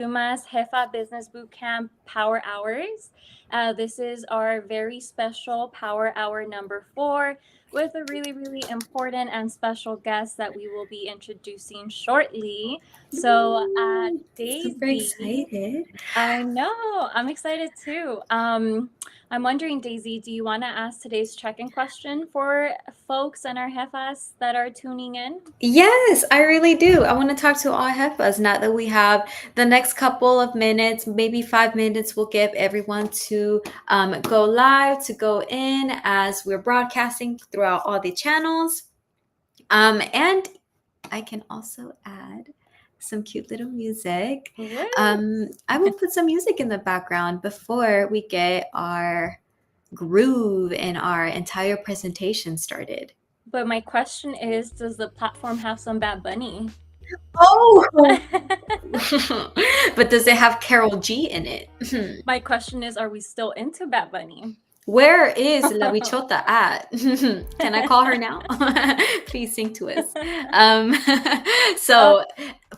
SUMA's Jefa Business Bootcamp Power Hours. This is our very special Power Hour number 4 with a really, really important and special guest that we will be introducing shortly. So, Super Daisy, excited. I know, I'm excited too. I'm wondering, Daisy, do you want to ask today's check-in question for folks and our jefas that are tuning in? Yes, I really do. I want to talk to all Hefas now that we have the next couple of minutes, maybe 5 minutes, we'll give everyone to go live, to go in as we're broadcasting throughout all the channels. And I can also add some cute little music. Woo! I will put some music in the background before we get our groove and our entire presentation started. But my question is, does the platform have some Bad Bunny? Oh, but does it have Carol G in it? My question is, are we still into Bad Bunny? Where is La Bichota at? Can I call her now? Please sing to us. Um, so,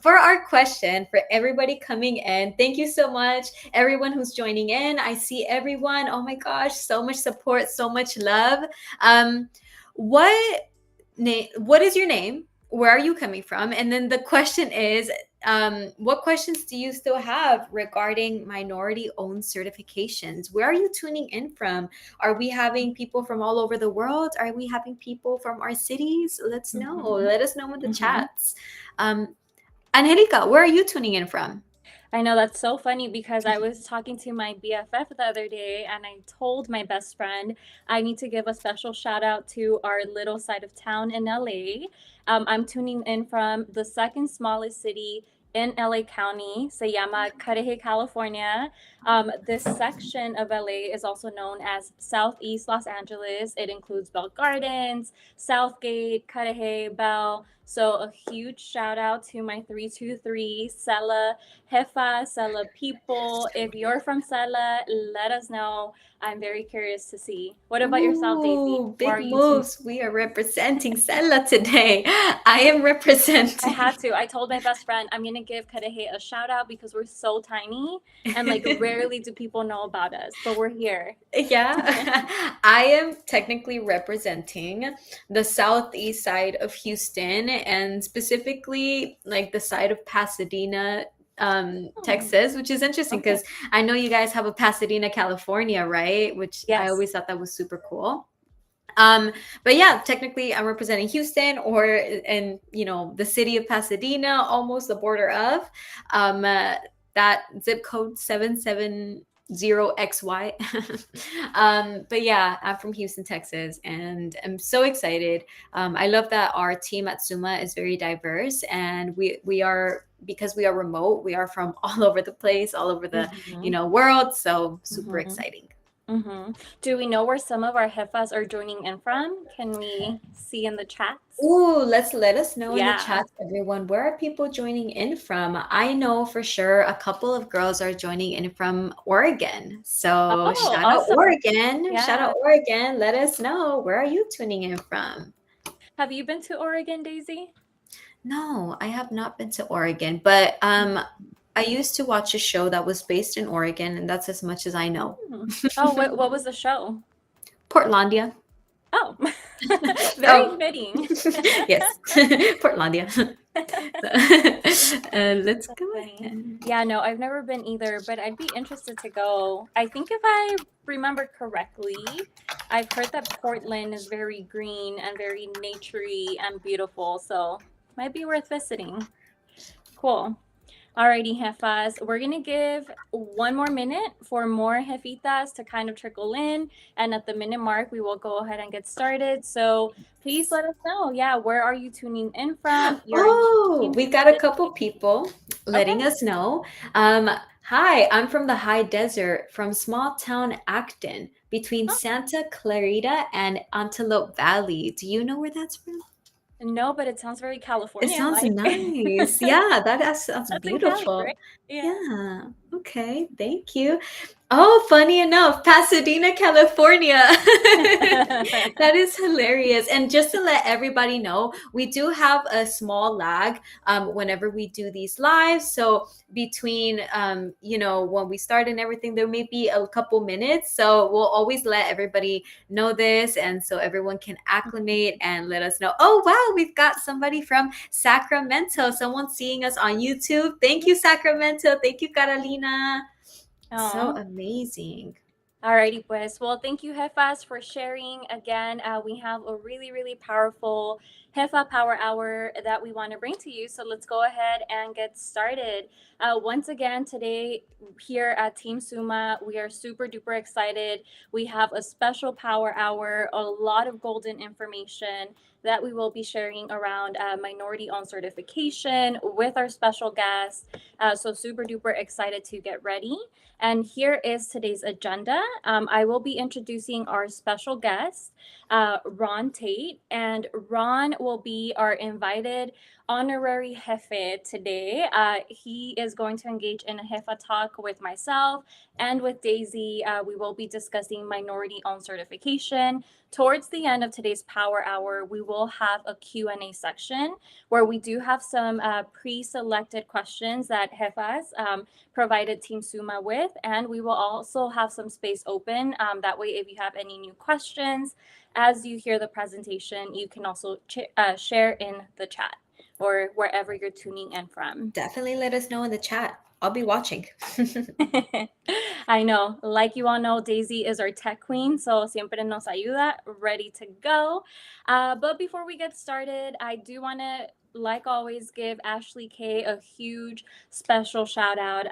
for our question, for everybody coming in, thank you so much, everyone who's joining in. I see everyone. Oh my gosh, so much support, so much love. Um, what what is your name? Where are you coming from? And then the question is, what questions do you still have regarding minority owned certifications? Where are you tuning in from? Are we having people from all over the world? Are we having people from our cities? Let's know. Mhm. Let us know in the Mhm. chats. Angelica, where are you tuning in from? I know that's so funny because I was talking to my BFF the other day and I told my best friend I need to give a special shout out to our little side of town in LA. I'm tuning in from the second smallest city in LA County, se llama Cudahy, California. This section of LA is also known as Southeast Los Angeles. It includes Bell Gardens, Southgate, Cudahy, Bell. So a huge shout out to my 323 Sela Jefa, Sela people. If you're from Sela, let us know. I'm very curious to see. What about yourself, Daisy? Ooh, Where are big you tuning? moves. We are representing Sella today. I am I had representing. to. I told my best friend I'm gonna give Kadehe a shout out because we're so tiny and like rarely do people know about us, but we're here. Yeah, I am technically representing the southeast side of Houston and specifically like the side of Pasadena, Hmm. Texas, which is interesting Okay. because I know you guys have a Pasadena, California, right? Which I Yes. always thought that was super cool. Um, but yeah, technically I'm representing Houston or the city of Pasadena, almost the border of that zip code 770XY. But yeah, I'm from Houston, Texas, and I'm so excited. I love that our team at SUMA is very diverse, and we are, because we are remote, we are from all over the place, all over the Mm-hmm. world. So super Mm-hmm. exciting. Mm-hmm. Do we know where some of our jefas are joining in from? Can we see in the chats? Ooh, let us know in the Yeah. chat, everyone. Where are people joining in from? I know for sure a couple of girls are joining in from Oregon. So Oh, shout out awesome. Oregon. Shout Yeah. out Oregon. Let us know, where are you tuning in from? Have you been to Oregon, Daisy? No, I have not been to Oregon, but I used to watch a show that was based in Oregon, and that's as much as I know. Hmm. Oh, what was the show? Portlandia. Oh, very Oh, fitting. yes, Portlandia. Let's That's go funny. ahead. Yeah, no, I've never been either, but I'd be interested to go. I think if I remember correctly, I've heard that Portland is very green and very naturey and beautiful, so might be worth visiting. Cool. Alrighty, jefas. We're gonna give 1 more minute for more jefitas to kind of trickle in, and at the minute mark, we will go ahead and get started. So please let us know. Yeah, where are you tuning in from? You're in Oh, Houston, we got a Texas. couple people Okay. letting us know. Um, Hi, I'm from the high desert, from small town Acton, between Oh, Santa Clarita and Antelope Valley. Do you know where that's from? no, but it sounds very It sounds California-like. nice. Yeah, sounds That's in Cali, beautiful. right? Yeah. Yeah. Okay. Thank you. Oh, funny enough, Pasadena, California. That is hilarious. And just to let everybody know, we do have a small lag whenever we do these lives. So between when we start and everything, there may be a couple minutes. So we'll always let everybody know this, and so everyone can acclimate and let us know. Oh wow, we've got somebody from Sacramento. Someone seeing us on YouTube. Thank you, Sacramento. Thank you, Carolina. So Oh. amazing. Alrighty, pues. Well, thank you, Jefas, for sharing. Again, we have a really, really powerful Jefa Power Hour that we want to bring to you. So let's go ahead and get started. Once again, today here at Team SUMA, we are super duper excited. We have a special Power Hour, a lot of golden information that we will be sharing around minority owned certification with our special guest. So super duper excited to get ready. And here is today's agenda. I will be introducing our special guest, Ron Tate, and Ron will be our invited honorary jefe today. He is going to engage in a jefa talk with myself and with Daisy. We will be discussing minority-owned certification. Towards the end of today's Power Hour, we will have a Q&A section where we do have some pre-selected questions that jefas provided Team SUMA with. And we will also have some space open. That way, if you have any new questions, as you hear the presentation, you can also share in the chat or wherever you're tuning in from. Definitely let us know in the chat. I'll be watching. I know. Like you all know, Daisy is our tech queen, so siempre nos ayuda, ready to go. But before we get started, I do want to, like always, give Ashley K a huge special shout out.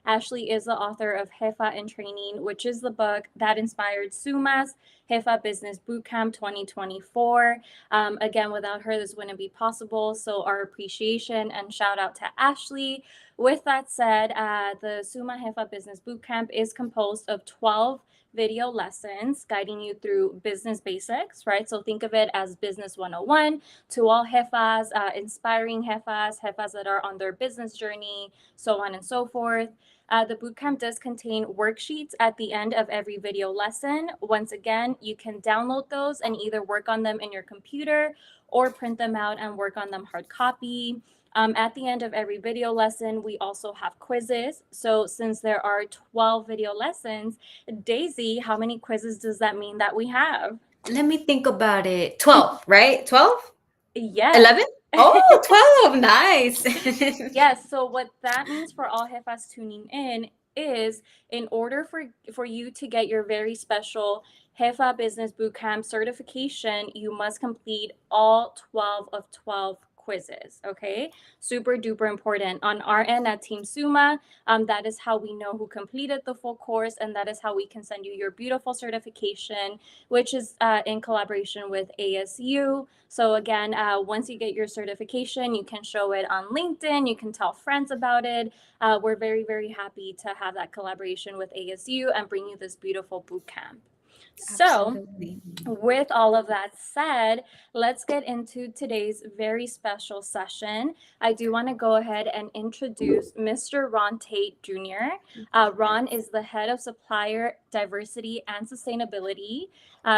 Ashley is the author of Jefa in Training, which is the book that inspired SUMA's Jefa Business Bootcamp 2024. Again, without her, this wouldn't be possible. So our appreciation and shout out to Ashley. With that said, the SUMA Jefa Business Bootcamp is composed of 12 video lessons guiding you through business basics, right? So think of it as Business 101 to all jefas, inspiring jefas that are on their business journey, so on and so forth. The bootcamp does contain worksheets at the end of every video lesson. Once again, you can download those and either work on them in your computer or print them out and work on them hard copy. At the end of every video lesson, we also have quizzes. So since there are 12 video lessons, Daisy, how many quizzes does that mean that we have? Let me think about it. 12, right? 12? Yes. 11? Oh, 12. Nice. Yes. So what that means for all jefas tuning in is in order for you to get your very special Jefa Business Bootcamp certification, you must complete all 12 of 12 quizzes. Okay, super duper important. On our end at Team SUMA, that is how we know who completed the full course, and that is how we can send you your beautiful certification, which is in collaboration with ASU. So again, once you get your certification, you can show it on LinkedIn, you can tell friends about it. We're very, very happy to have that collaboration with ASU and bring you this beautiful boot camp. So, Absolutely. with all of that said, let's get into today's very special session. I do want to go ahead and introduce Mr. Ron Tate Jr. Ron is the head of supplier diversity and sustainability,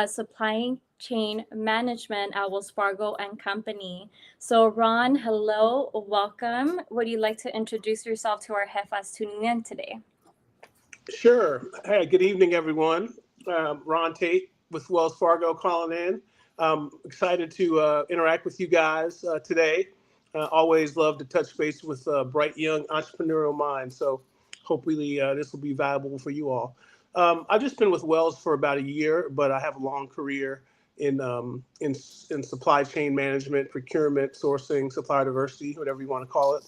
supply chain management at Wells Fargo and Company. So, Ron, hello, welcome. Would you like to introduce yourself to our jefas tuning in today? Sure. Hey, good evening, everyone. Ron Tate with Wells Fargo calling in. Excited to interact with you guys today. Always love to touch base with bright young entrepreneurial minds. So hopefully this will be valuable for you all. I've just been with Wells for about a year, but I have a long career in supply chain management, procurement, sourcing, supplier diversity, whatever you want to call it.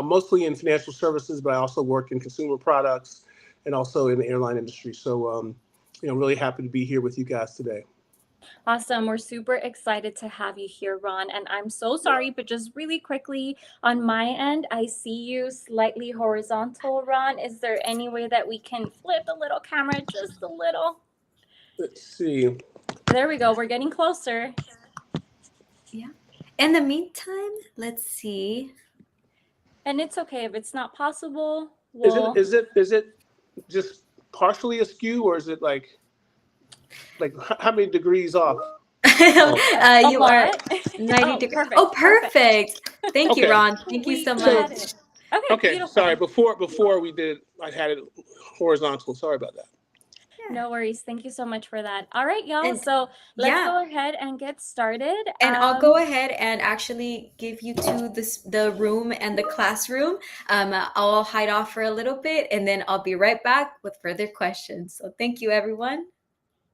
Mostly in financial services, but I also work in consumer products and also in the airline industry. So, really happy to be here with you guys today. Awesome. We're super excited to have you here, Ron. And I'm so sorry, but just really quickly on my end, I see you slightly horizontal, Ron. Is there any way that we can flip the little camera just a little? Let's see. There we go. We're getting closer. Yeah. In the meantime, let's see. And it's okay if it's not possible. Is it We'll is it is it just partially askew, or is it like how many degrees off? Oh, A You are lot. 90 Oh, degrees. Oh, perfect, perfect. perfect. Thank you, okay. Ron. Thank you We so So much. had it. Okay, okay, sorry. beautiful. Before we did, I had it horizontal. Sorry about that. Yeah. No worries. Thank you so much for that. All right, y'all. And So let's yeah, go ahead and get started. and I'll go ahead and actually give you to the room and the classroom. I'll hide off for a little bit and then I'll be right back with further questions. So thank you, everyone.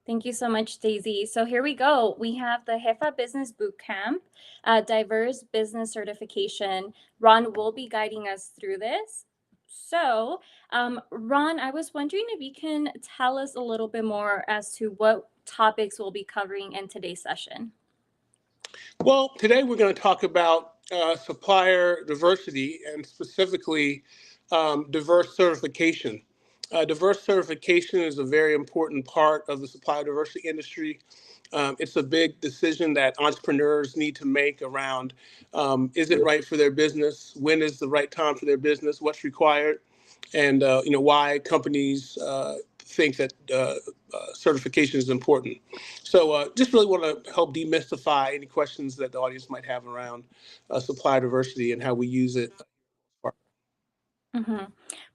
Thank you so much, Daisy. So here we go. We have the Jefa Business Bootcamp, Diverse Business Certification. Ron will be guiding us through this. So, Ron, I was wondering if you can tell us a little bit more as to what topics we'll be covering in today's session. Well, today we're going to talk about supplier diversity and specifically diverse certification. Diverse certification is a very important part of the supplier diversity industry. It's a big decision that entrepreneurs need to make around is it right for their business? When is the right time for their business? What's required? And why companies think that certification is important. So just really want to help demystify any questions that the audience might have around supply diversity and how we use it. Mm-hmm.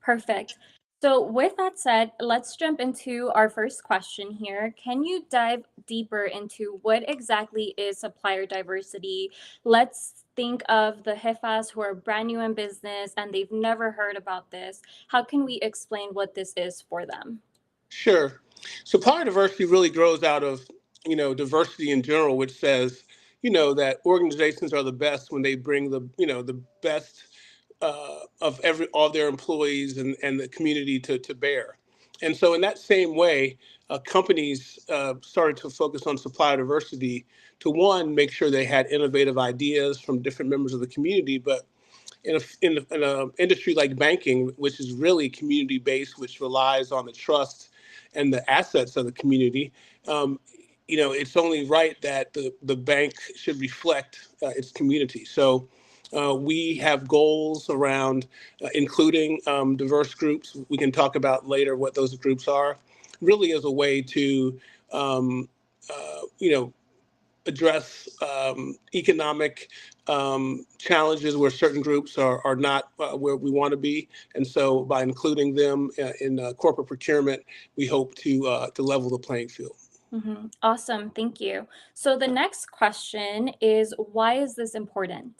Perfect. So, with that said, let's jump into our first question here. Can you dive deeper into what exactly is supplier diversity? Let's think of the Jefas who are brand new in business and they've never heard about this. How can we explain what this is for them? Sure. Supplier diversity really grows out of diversity in general, which says that organizations are the best when they bring the best of all their employees and the community to bear. And so in that same way, companies started to focus on supplier diversity to, one, make sure they had innovative ideas from different members of the community, but in a industry like banking, which is really community based, which relies on the trust and the assets of the community, um, it's only right that the bank should reflect its community. So we have goals around including diverse groups. We can talk about later what those groups are, really as a way to um, you know address economic challenges where certain groups are not where we want to be. And so by including them in corporate procurement, we hope to level the playing field. Mm-hmm. Awesome. Thank you. So, the next question is, why is this important?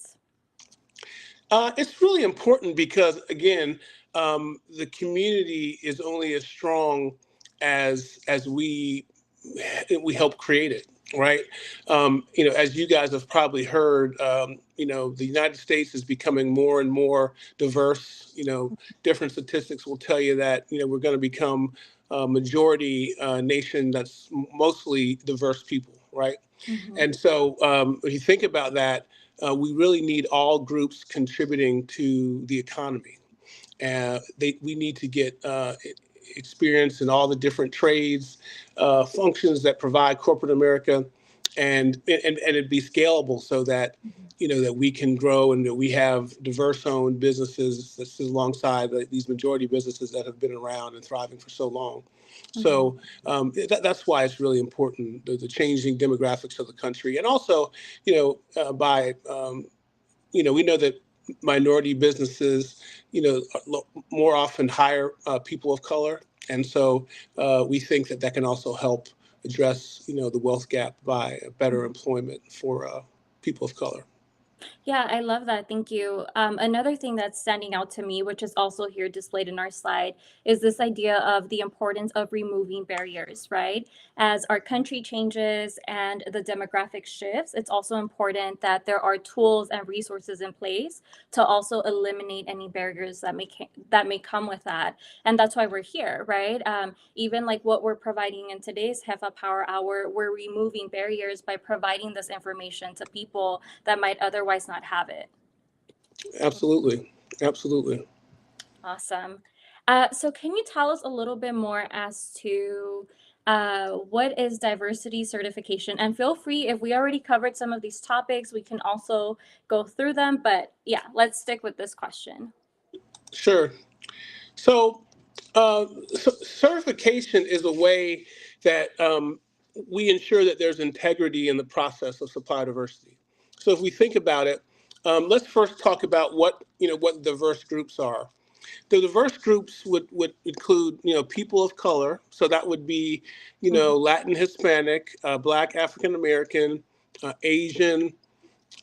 It's really important because, again, the community is only as strong as we help create it, right? As you guys have probably heard, the United States is becoming more and more diverse. Different statistics will tell you that we're going to become a majority nation that's mostly diverse people, right? Mm-hmm. And so, if you think about that, we really need all groups contributing to the economy. We need to get experience in all the different trades, functions that provide corporate America, and it be scalable so that that we can grow and that we have diverse owned businesses that sit alongside these majority businesses that have been around and thriving for so long. Mm-hmm. So that's why it's really important, the changing demographics of the country. And also, by we know that minority businesses, more often hire people of color, and so we think that can also help address, the wealth gap by better employment for people of color. Yeah, I love that. Thank you. Another thing that's standing out to me, which is also here displayed in our slide, is this idea of the importance of removing barriers, right? As our country changes and the demographic shifts, it's also important that there are tools and resources in place to also eliminate any barriers that may come with that. And that's why we're here, right? Even like what we're providing in today's HEFA Power Hour, we're removing barriers by providing this information to people that might otherwise not have it. Absolutely, absolutely. Awesome. So, can you tell us a little bit more as to what is diversity certification? And feel free, if we already covered some of these topics, we can also go through them. But yeah, let's stick with this question. Sure. So Certification is a way that we ensure that there's integrity in the process of supply diversity. So if we think about it, let's first talk about what diverse groups are. The diverse groups would include people of color, so that would be Mhm, Latin, Hispanic, Black, African American, Asian,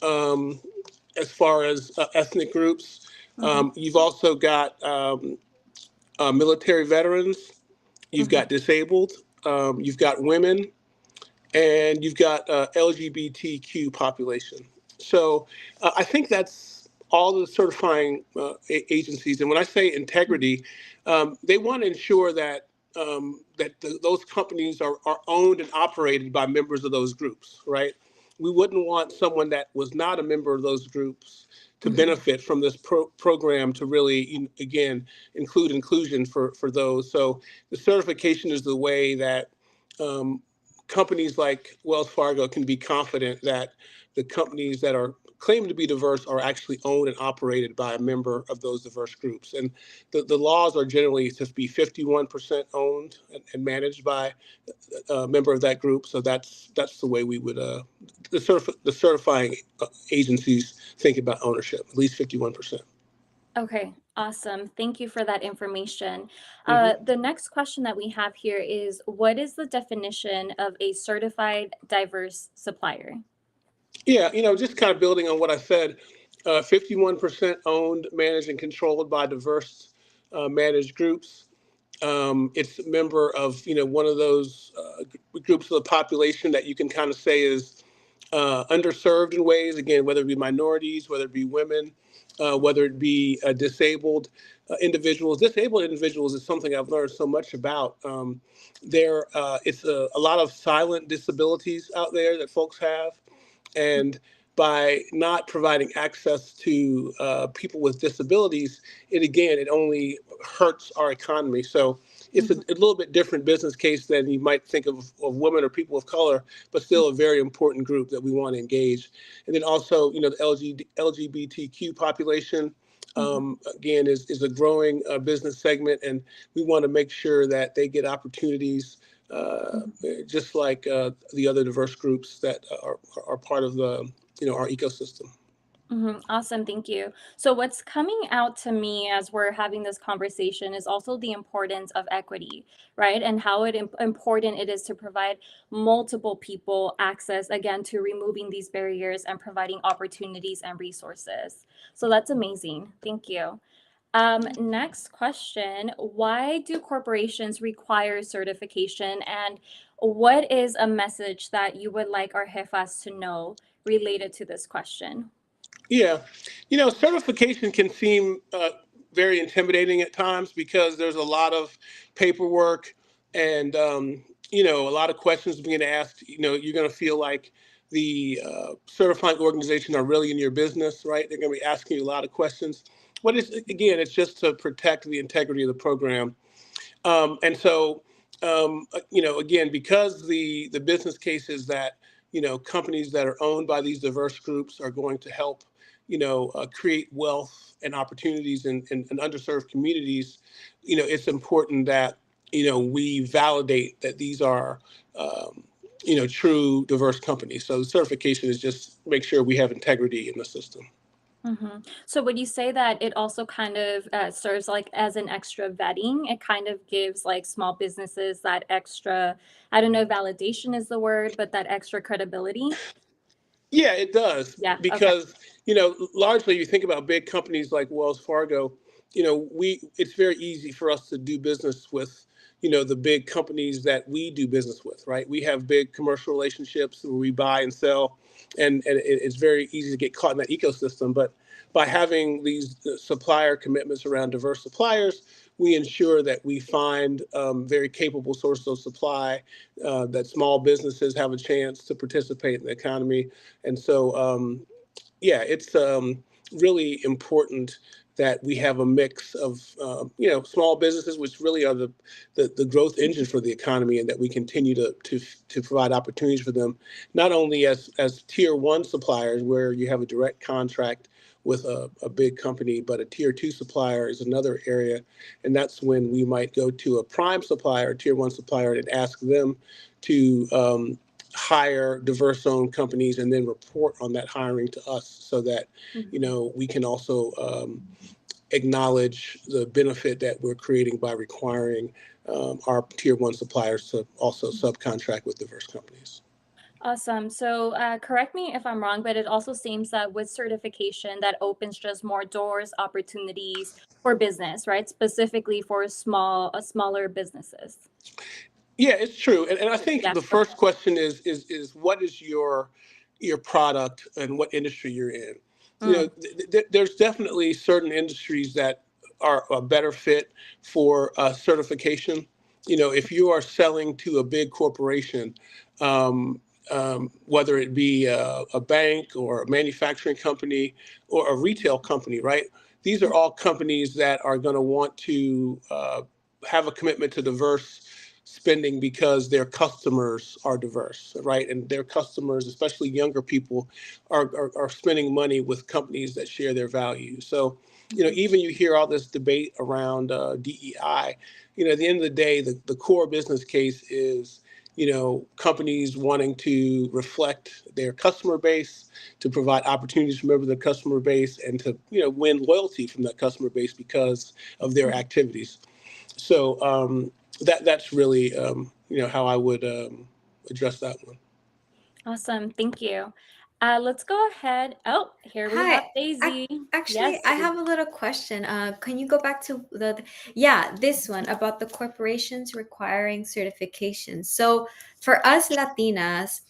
um, as far as ethnic groups. mhm, You've also got military veterans, you've mhm, got disabled, you've got women, and you've got LGBTQ population. So I think that's all the certifying agencies. And when I say mhm, integrity, they want to ensure that those companies are owned and operated by members of those groups, right? We wouldn't want someone that was not a member of those groups to mhm, benefit from this program to really, again, include inclusion for those. So the certification is the way that um, companies like Wells Fargo can be confident that the companies that are claimed to be diverse are actually owned and operated by a member of those diverse groups. And the laws are generally to be 51% owned and managed by a member of that group. So that's the way we would the certifying agencies think about ownership, at least 51%. Okay, awesome. Thank you for that information. Hmm. The next question that we have here is, what is the definition of a certified diverse supplier? Yeah, just kind of building on what I said, 51% owned, managed, and controlled by diverse managed groups. It's a member of one of those groups of the population that you can kind of say is underserved in ways. Again, whether it be minorities, whether it be women, whether it be disabled individuals. Disabled individuals is something I've learned so much about. It's a lot of silent disabilities out there that folks have, and by not providing access to people with disabilities, it only hurts our economy. So it's a Mhm, little bit different business case than you might think of women or people of color, but still a very important group that we want to engage. And then also, the LGBTQ population, mhm, again, is a growing business segment, and we want to make sure that they get opportunities mhm. just like the other diverse groups that are part of the our ecosystem. Awesome, thank you. So, what's coming out to me as we're having this conversation is also the importance of equity, right? And how important it is to provide multiple people access, again, to removing these barriers and providing opportunities and resources. So, that's amazing. Thank you. Next question. Why do corporations require certification? And what is a message that you would like our jefas to know related to this question? Yeah, certification can seem very intimidating at times because there's a lot of paperwork and a lot of questions being asked. You're going to feel like the certifying organization are really in your business, right? They're going to be asking you a lot of questions. What is again? It's just to protect the integrity of the program. And so, again, because the business case is that companies that are owned by these diverse groups are going to help create wealth and opportunities in underserved communities. It's important that we validate that these are true diverse companies. So the certification is just make sure we have integrity in the system. So would you say that it also kind of serves like as an extra vetting? It kind of gives like small businesses that extra, I don't know, validation is the word, but that extra credibility? Yeah, it does Yeah, okay. because largely you think about big companies like Wells Fargo. We it's very easy for us to do business with the big companies that we do business with, right? We have big commercial relationships where we buy and sell, and it's very easy to get caught in that ecosystem. But by having these supplier commitments around diverse suppliers, we ensure that we find very capable sources of supply, that small businesses have a chance to participate in the economy. And so, yeah, it's really important that we have a mix of, small businesses, which really are the growth engine for the economy, and that we continue to provide opportunities for them, not only as tier one suppliers where you have a direct contract with a big company, but a tier two supplier is another area. And that's when we might go to a prime supplier, tier one supplier, and ask them to hire diverse owned companies and then report on that hiring to us so that, Mhm. we can also acknowledge the benefit that we're creating by requiring our tier one suppliers to also subcontract with diverse companies. Awesome. So, correct me if I'm wrong, but it also seems that with certification, that opens just more doors, opportunities for business, right? Specifically for smaller businesses. Yeah, it's true. And I think Yeah. the Okay. first question is what is your product and what industry you're in? Mm, There's definitely certain industries that are a better fit for certification. If you are selling to a big corporation, um, whether it be a bank or a manufacturing company or a retail company, right? These are all companies that are going to want to have a commitment to diverse spending because their customers are diverse, right? And their customers, especially younger people, are spending money with companies that share their values. So, mhm, even you hear all this debate around DEI, at the end of the day, the core business case is, companies wanting to reflect their customer base, to provide opportunities for members of the customer base, and to, win loyalty from that customer base because of their mhm. activities. So that's really how I would address that one. Awesome. Thank you. Let's go ahead. Oh, here we have Hi. Daisy. Actually, Yes. I have a little question. Can you go back to yeah, this one about the corporations requiring certifications. So for us Latinas,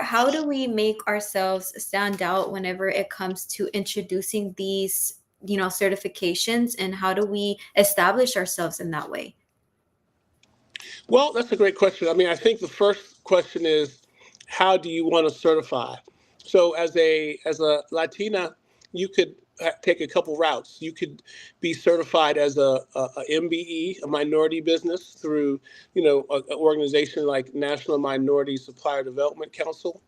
how do we make ourselves stand out whenever it comes to introducing these, certifications, and how do we establish ourselves in that way? Well, that's a great question. I mean, I think the first question is, how do you want to certify? So, as a Latina, you could take a couple routes. You could be certified as a MBE, a minority business, through an organization like National Minority Supplier Development Council,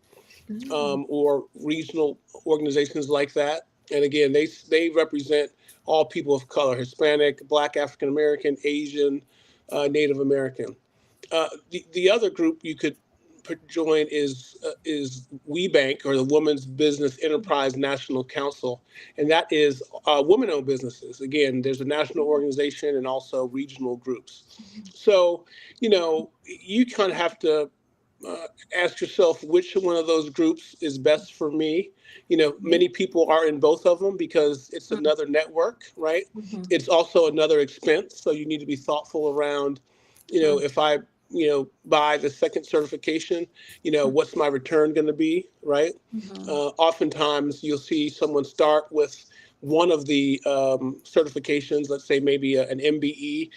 Mm. or regional organizations like that. And again, they represent all people of color: Hispanic, Black, African American, Asian, Native American. The other group you could join is WeBank, or the Women's Business Enterprise National Council, and that is women-owned businesses. Again, there's a national organization and also regional groups. So you kind of have to uh, ask yourself which one of those groups is best for me. Many people are in both of them because it's another network, right? Mhm, It's also another expense, so you need to be thoughtful around, mhm, if I, buy the second certification, what's my return going to be, right? mhm, Oftentimes you'll see someone start with one of the certifications, let's say maybe an MBE,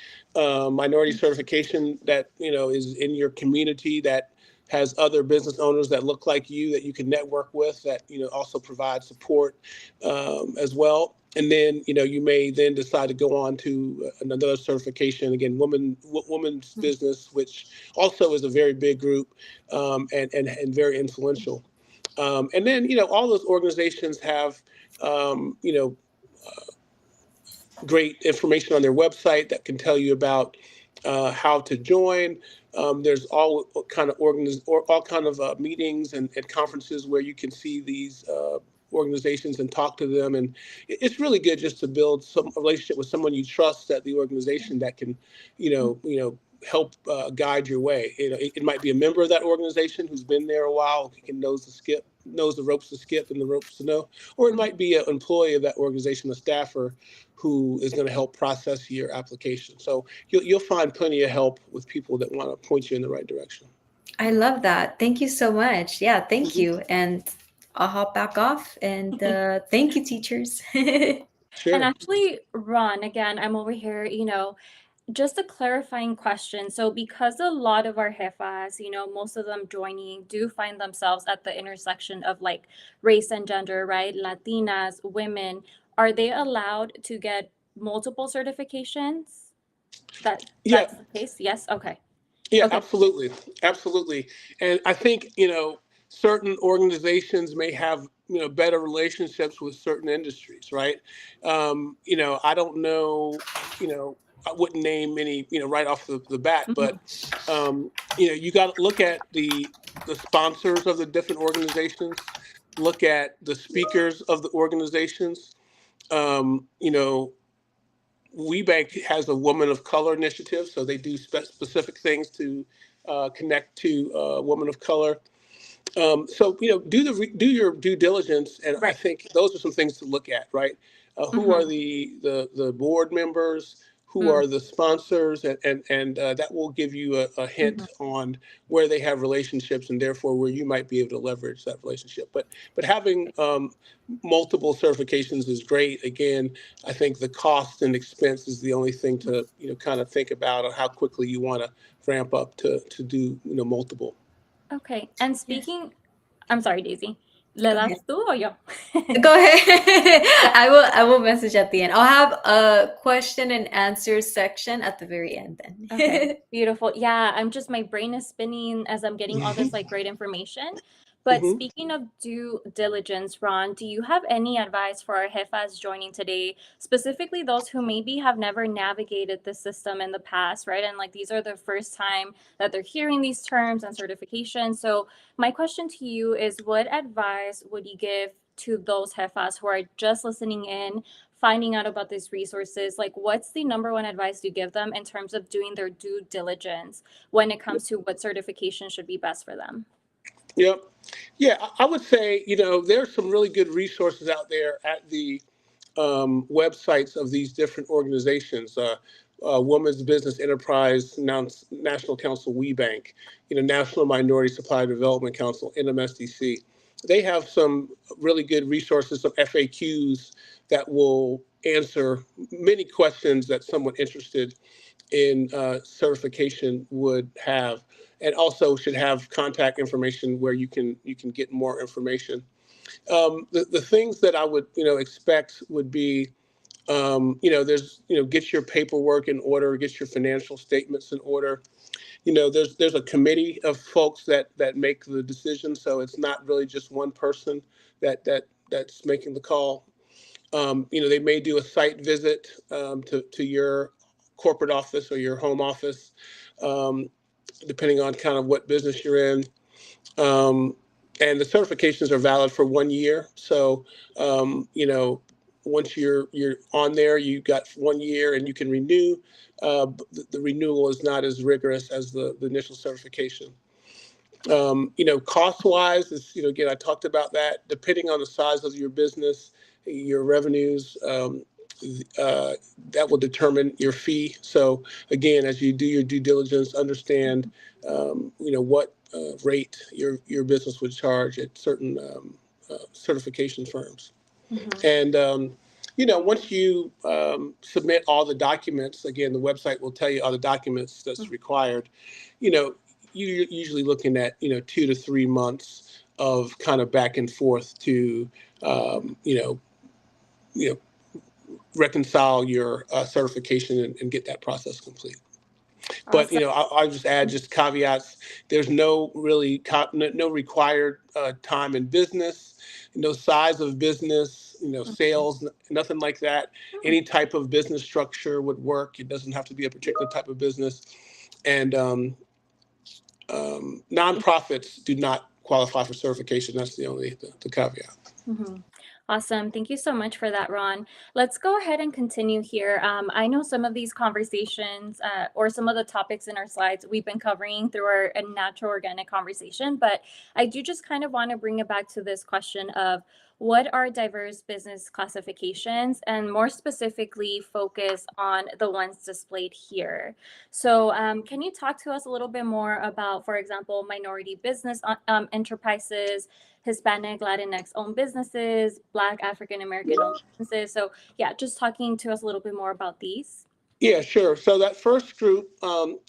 minority certification that is in your community, that has other business owners that look like you that you can network with, that also provide support as well. And then you may then decide to go on to another certification, again, women's mhm, business, which also is a very big group, and very influential. And then all those organizations have you know great information on their website that can tell you about how to join. There's all kind of meetings and conferences where you can see these organizations and talk to them. And it's really good just to build some relationship with someone you trust at the organization that can, help guide your way. It might be a member of that organization who's been there a while, who can knows the ropes to skip and the ropes to know, or it mhm. might be an employee of that organization, a staffer who is going to help process your application. So you'll find plenty of help with people that want to point you in the right direction. I love that. Thank you so much. Yeah, thank Mhm. you. And I'll hop back off. And thank you, teachers. And Sure. actually, Ron, again, I'm over here, just a clarifying question. So, because a lot of our jefas, most of them joining do find themselves at the intersection of like race and gender, right? Latinas, women, are they allowed to get multiple certifications? Yeah. That's the case? Yes. Okay. Yeah. Okay. Absolutely. Absolutely. And I think certain organizations may have better relationships with certain industries, right? I don't know, I wouldn't name any, right off the bat, but Mhm. you got to look at the sponsors of the different organizations, look at the speakers of the organizations. Um, you know, WeBank has a Woman of Color initiative, so they do specific things to connect to women of color. So do your due diligence, and I Right. think those are some things to look at, right? Who are Mhm. the board members? Who Mm. are the sponsors? And that will give you a hint Mhm. on where they have relationships, and therefore where you might be able to leverage that relationship. But having multiple certifications is great. Again, I think the cost and expense is the only thing to kind of think about on how quickly you want to ramp up to do multiple. Okay. And Yes. speaking, I'm sorry, Daisy. ¿Le Go ahead. das tú o yo? Go ahead. I will message at the end. I'll have a question and answer section at the very end Okay, then. beautiful. Yeah, my brain is spinning as I'm getting all this like great information. But Hmm. speaking of due diligence, Ron, do you have any advice for our jefas joining today, specifically those who maybe have never navigated the system in the past, right? And like these are the first time that they're hearing these terms and certifications. So my question to you is, what advice would you give to those jefas who are just listening in, finding out about these resources? Like, what's the number one advice you give them in terms of doing their due diligence when it comes to what certification should be best for them? Yep. Yeah, I would say, there's some really good resources out there at the websites of these different organizations. Women's Business Enterprise National Council, WeBank, National Minority Supply Development Council, NMSDC. They have some really good resources, some FAQs that will answer many questions that someone interested in certification would have, and also should have contact information where you can get more information. The things that I would expect would be there's get your paperwork in order, get your financial statements in order. There's a committee of folks that make the decision, so it's not really just one person that's making the call. They may do a site visit to your corporate office or your home office, um, depending on kind of what business you're in. Um, and the certifications are valid for 1 year. So, once you're on there, you got 1 year and you can renew. The renewal is not as rigorous as the initial certification. Cost wise is, again, I talked about that. Depending on the size of your business, your revenues, uh, that will determine your fee. So again, as you do your due diligence, understand, what rate your business would charge at certain certification firms. Mm-hmm. And once you submit all the documents, again, the website will tell you all the documents that's required. You know, you're usually looking at 2 to 3 months of kind of back and forth to you know reconcile your certification and get that process complete. But Awesome. I'll just add just caveats. There's no really no required time in business, no size of business, sales, nothing like that. Any type of business structure would work. It doesn't have to be a particular type of business. And nonprofits do not qualify for certification. That's the only the caveat. Mm-hmm. Awesome. Thank you so much for that, Ron. Let's go ahead and continue here. I know some of these conversations or some of the topics in our slides we've been covering through our natural organic conversation, but I do just kind of want to bring it back to this question of what are diverse business classifications, and more specifically focus on the ones displayed here. So can you talk to us a little bit more about, for example, minority business enterprises, Hispanic, Latinx owned businesses, Black, African American owned businesses? So yeah, just talking to us a little bit more about these. Yeah, sure. So that first group,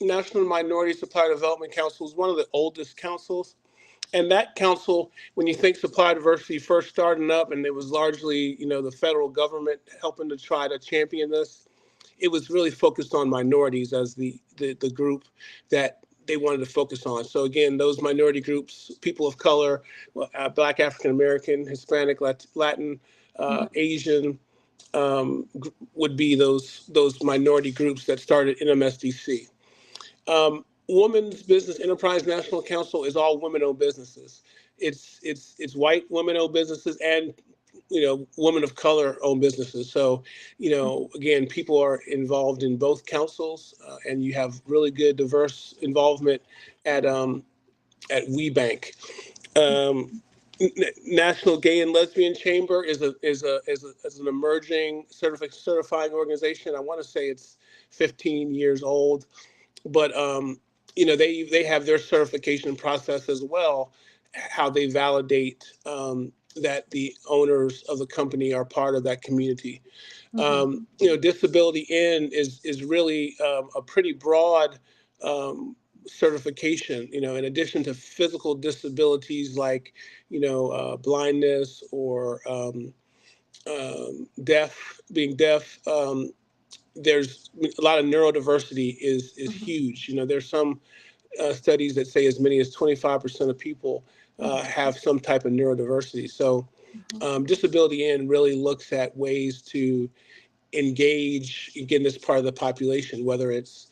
National Minority Supply Development Council, is one of the oldest councils. And that council, when you think supply diversity first starting up, and it was largely, the federal government helping to try to champion this, it was really focused on minorities as the group that they wanted to focus on. So again, those minority groups, people of color, Black, African American, Hispanic, Latin, Asian, would be those minority groups that started NMSDC. Women's Business Enterprise National Council is all women-owned businesses. It's white women-owned businesses and women of color owned businesses. So again, people are involved in both councils, and you have really good diverse involvement at WeBank. Um, National Gay and Lesbian Chamber is an emerging certifying organization. I want to say it's 15 years old, but they have their certification process as well, how they validate that the owners of the company are part of that community. Disability In is really a pretty broad certification. In addition to physical disabilities like blindness or being deaf. There's a lot of neurodiversity is huge. There's some studies that say as many as 25% of people have some type of neurodiversity. So Disability In really looks at ways to engage, again, this part of the population, whether it's,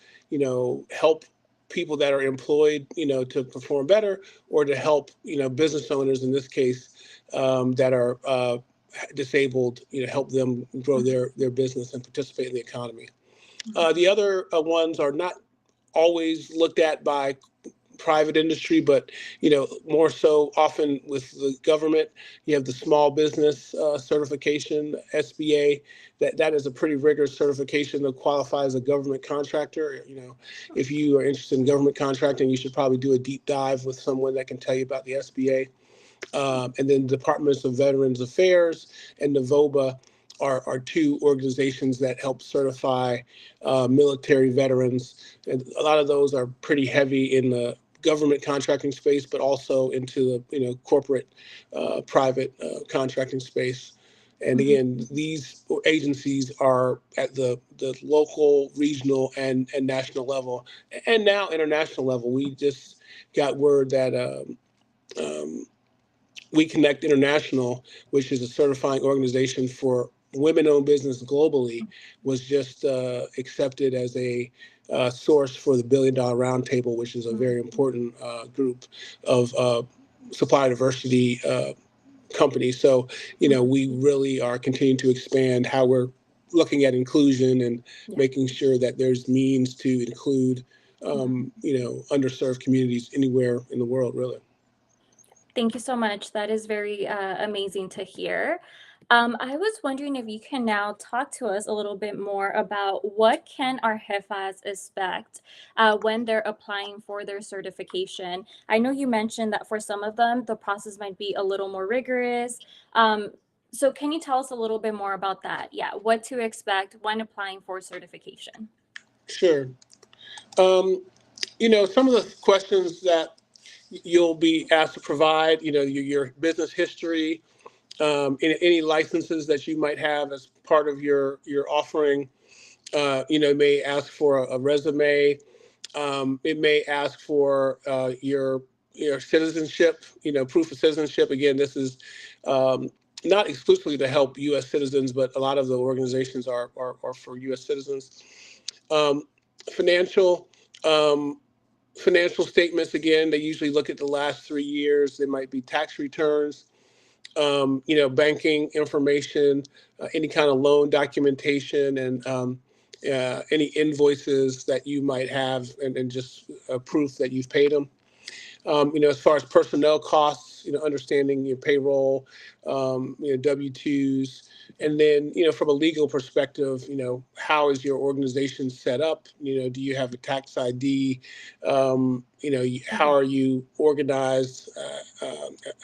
help people that are employed, to perform better, or to help, business owners in this case, that are disabled, help them grow their business and participate in the economy. The other ones are not always looked at by private industry, but more so often with the government. You have the small business certification, SBA. That is a pretty rigorous certification to qualify as a government contractor. If you are interested in government contracting, you should probably do a deep dive with someone that can tell you about the SBA. And then Departments of Veterans Affairs and NAVOBA are two organizations that help certify military veterans. And a lot of those are pretty heavy in the government contracting space, but also into the corporate private contracting space. And again, these agencies are at the local, regional, and national level, and now international level. We just got word that We Connect International, which is a certifying organization for women-owned business globally, was just accepted as a source for the $1 Billion Roundtable, which is a very important group of supply diversity companies. So, we really are continuing to expand how we're looking at inclusion and making sure that there's means to include, underserved communities anywhere in the world, really. Thank you so much. That is very amazing to hear. I was wondering if you can now talk to us a little bit more about what can our Jefas expect when they're applying for their certification. I know you mentioned that for some of them, the process might be a little more rigorous. So can you tell us a little bit more about that? Yeah, what to expect when applying for certification? Sure. Some of the questions that you'll be asked to provide, your business history, any licenses that you might have as part of your offering. It may ask for a resume. It may ask for your citizenship, proof of citizenship. Again, this is not exclusively to help U.S. citizens, but a lot of the organizations are for U.S. citizens. Um, financial. Financial statements, again, they usually look at the last 3 years. They might be tax returns, banking information, any kind of loan documentation, and any invoices that you might have, and just proof that you've paid them. As far as personnel costs, understanding your payroll, W-2s, and then, from a legal perspective, how is your organization set up? Do you have a tax ID? How are you organized?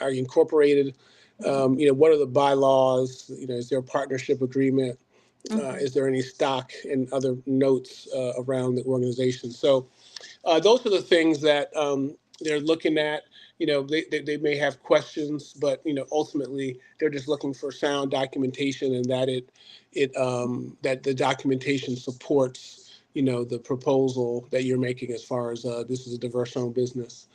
Are you incorporated? What are the bylaws? Is there a partnership agreement? Is there any stock and other notes around the organization? So those are the things that they're looking at. They may have questions, but ultimately they're just looking for sound documentation, and that that the documentation supports the proposal that you're making as far as this is a diverse owned business.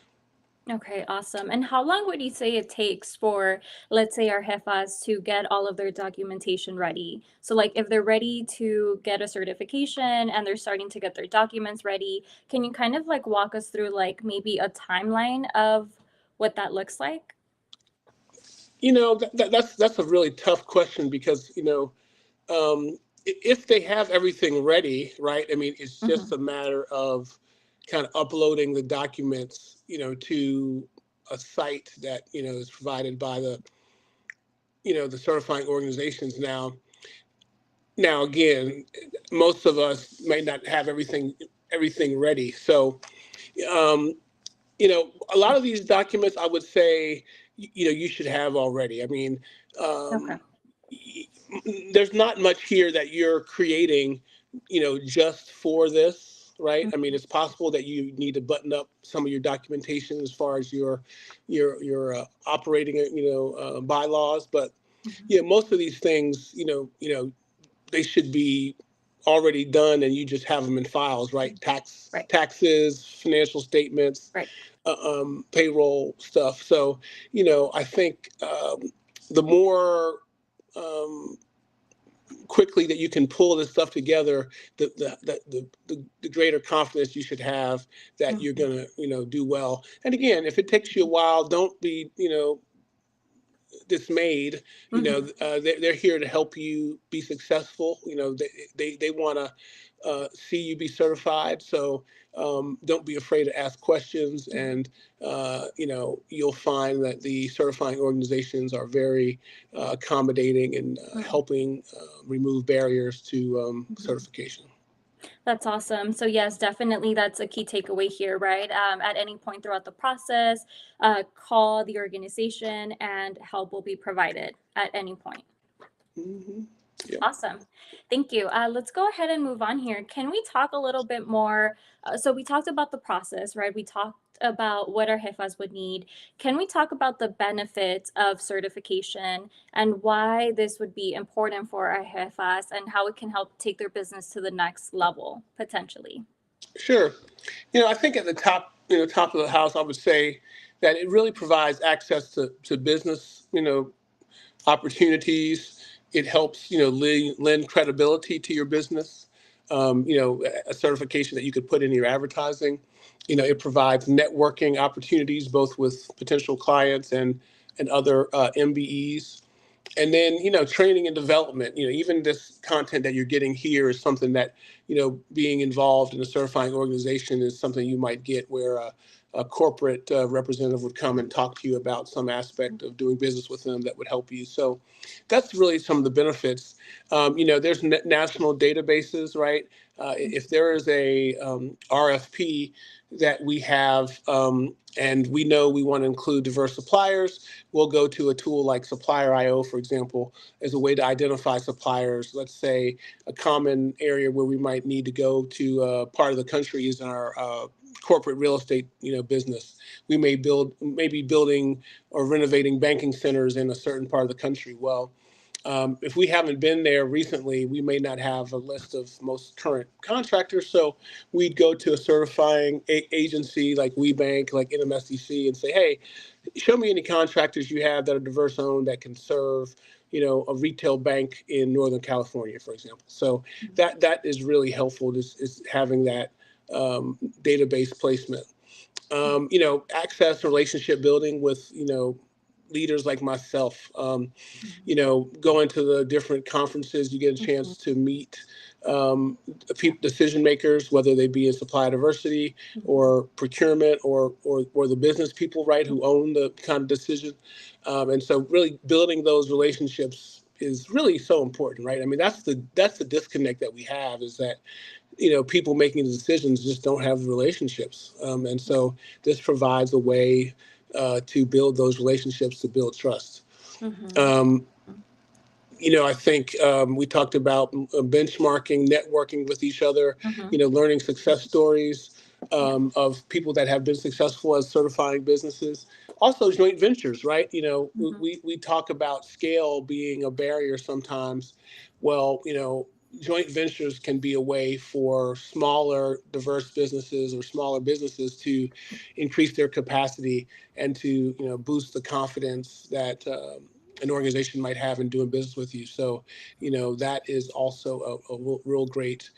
Okay, awesome. And how long would you say it takes for, let's say, our jefas to get all of their documentation ready? So, like, if they're ready to get a certification and they're starting to get their documents ready, can you kind of like walk us through, like, maybe a timeline of what that looks like? That's a really tough question because if they have everything ready, right? I mean, it's just Mm-hmm. a matter of kind of uploading the documents, to a site that is provided by the certifying organizations. Now again, most of us may not have everything ready. So, um, a lot of these documents, I would say, you should have already. I mean, Okay. um, there's not much here that you're creating, just for this, right? I mean, Mm-hmm. it's possible that you need to button up some of your documentation as far as your operating, bylaws, but Mm-hmm. most of these things, they should be already done, and you just have them in files, right? Right. Taxes, financial statements, Right. payroll stuff. So, I think the more um, quickly that you can pull this stuff together, the greater confidence you should have that you're Mm-hmm. gonna do well. And again, if it takes you a while, don't be dismayed. Mm-hmm. They're here to help you be successful. They want to see you be certified. So don't be afraid to ask questions, and you'll find that the certifying organizations are very accommodating and helping remove barriers to Mm-hmm. certification. That's awesome. So yes, definitely that's a key takeaway here, right? At any point throughout the process, call the organization and help will be provided at any point. Hmm. Yeah. Awesome. Thank you. Let's go ahead and move on here. Can we talk a little bit more? So we talked about the process, right? We talked about what our jefas would need. Can we talk about the benefits of certification and why this would be important for our jefas and how it can help take their business to the next level potentially? Sure. I think at the top of the house, I would say that it really provides access to business, opportunities. It helps, lend credibility to your business. A certification that you could put in your advertising. It provides networking opportunities both with potential clients and other MBEs. And then training and development. Even this content that you're getting here is something that being involved in a certifying organization is something you might get where a corporate representative would come and talk to you about some aspect of doing business with them that would help you. So that's really some of the benefits. There's national databases, right? If there is a RFP that we have, and we know we want to include diverse suppliers, we'll go to a tool like Supplier IO, for example, as a way to identify suppliers. Let's say a common area where we might need to go to part of the country is in our corporate real estate, business. We may be building or renovating banking centers in a certain part of the country. Well, if we haven't been there recently, we may not have a list of most current contractors. So we'd go to a certifying agency like WeBank, like NMSDC, and say, hey, show me any contractors you have that are diverse owned that can serve, a retail bank in Northern California, for example. So that is really helpful. Is having that database placement. Access relationship building with leaders like myself. Going to the different conferences, you get a Mhm. chance to meet decision makers, whether they be in supply diversity Mhm. or procurement or the business people, right, who own the kind of decision. And so really building those relationships is really so important, right? I mean, that's the disconnect that we have, is that people making the decisions just don't have relationships, and so this provides a way to build those relationships, to build trust. Mhm. um, I think we talked about benchmarking, networking with each other, Mhm. learning success stories Yeah. of people that have been successful as certifying businesses. Also, joint ventures, right? Mhm. We talk about scale being a barrier sometimes. Well, joint ventures can be a way for smaller, diverse businesses or smaller businesses to increase their capacity and to boost the confidence that an organization might have in doing business with you. So, that is also a real great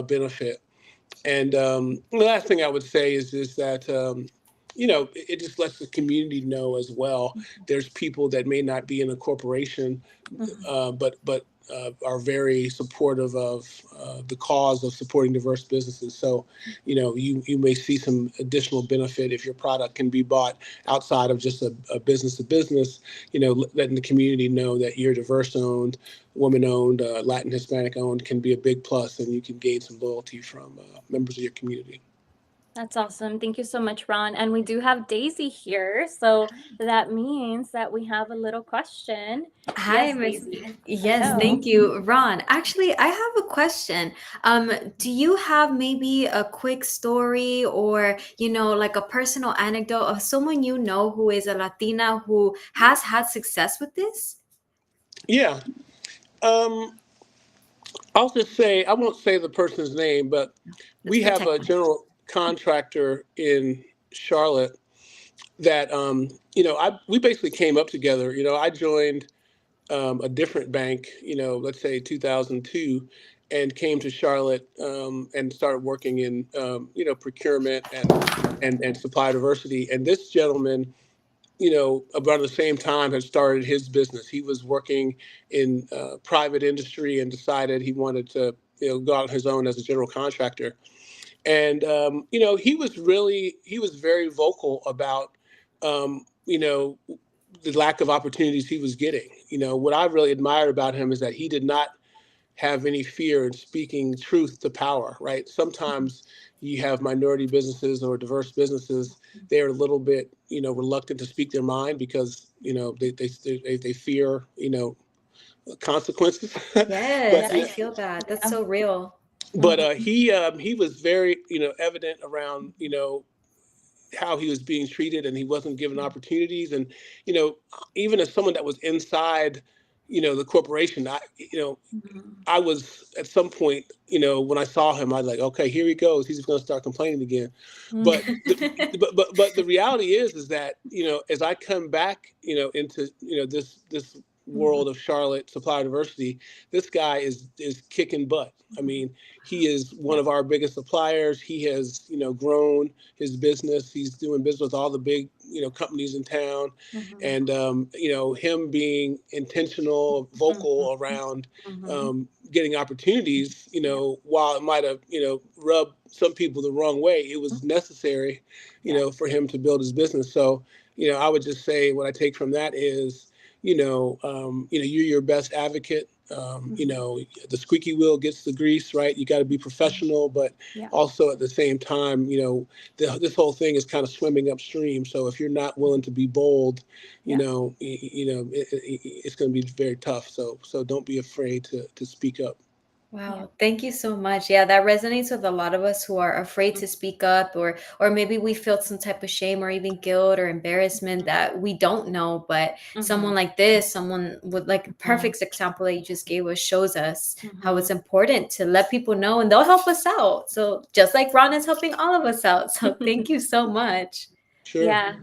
benefit. And the last thing I would say is that it just lets the community know as well. There's people that may not be in a corporation, Mhm. but are very supportive of the cause of supporting diverse businesses. So, you may see some additional benefit if your product can be bought outside of just a business to business. Letting the community know that you're diverse owned, woman owned, Latin Hispanic owned can be a big plus, and you can gain some loyalty from members of your community. That's awesome. Thank you so much, Ron. And we do have Daisy here. So that means that we have a little question. Hi, Yes, Miss. Daisy. Yes, Hello. thank you, Ron. Actually, I have a question. Do you have maybe a quick story or, like a personal anecdote of someone you know who is a Latina who has had success with this? Yeah. Um, I'll just say, I won't say the person's name, but Let's we have protect a them. general contractor in Charlotte that, we basically came up together. I joined a different bank, let's say 2002, and came to Charlotte and started working in, procurement and supply diversity. And this gentleman, about the same time had started his business. He was working in private industry and decided he wanted to, go out on his own as a general contractor. And he was very vocal about, the lack of opportunities he was getting. What I really admired about him is that he did not have any fear in speaking truth to power, right? Sometimes you have minority businesses or diverse businesses, they're a little bit, reluctant to speak their mind because, they fear, consequences. Yes, but I Yeah. feel that. That's Yeah. so real. but Mhm. he was very, evident around, how he was being treated and he wasn't given opportunities. And, you know, even as someone that was inside, the corporation, Mhm. I was at some point, when I saw him, I was like, okay, here he goes. He's going to start complaining again. But Mhm. but the reality is that as I come back, into this Mhm. world of Charlotte Supply Diversity, this guy is kicking butt. I Mhm. mean, he is one Yeah. of our biggest suppliers. He has grown his business. He's doing business with all the big companies in town, Mhm. and him being intentional, Mhm. vocal around Mhm. getting opportunities, Yeah. while it might have, rubbed some people the wrong way, it Mhm. was necessary, Yeah. for him to build his business. So, I would just say what I take from that is, you're your best advocate. Mhm. The squeaky wheel gets the grease, right? You got to be Mhm. professional, but Yeah. also at the same time, this whole thing is kind of swimming upstream. So if you're not willing to be bold, Yeah. it's going to be very tough. So don't be afraid to speak up. Yeah. Wow, thank you so much. Yeah, that resonates with a lot of us who are afraid to speak up, or maybe we felt some type of shame or even guilt or embarrassment Mhm. that we don't know, but someone Mhm. like this, someone with like Mhm. perfect example that you just gave us shows us how it's Mhm. important to let people know and they'll help us out. So just like Ron is helping all of us out. So thank you so much. Sure. Yeah.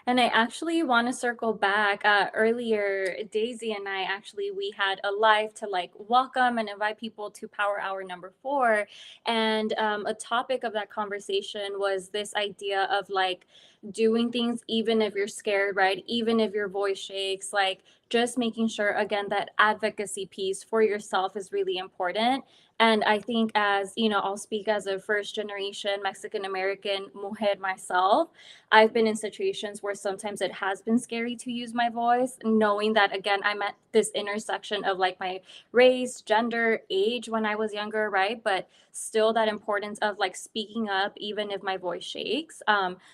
And I actually want to circle back. Earlier, Daisy and I actually we had a live to like welcome and invite people to Power Hour number 4, and a topic of that conversation was this idea of like doing things even if you're scared, right? Even if your voice shakes, like just making sure again that advocacy piece for yourself is really important. And I think, as you know, I'll speak as a first generation Mexican American mujer myself. I've been in situations where sometimes it has been scary to use my voice, knowing that again, I'm at this intersection of like my race, gender, age when I was younger, right? But still that importance of like speaking up, even if my voice shakes.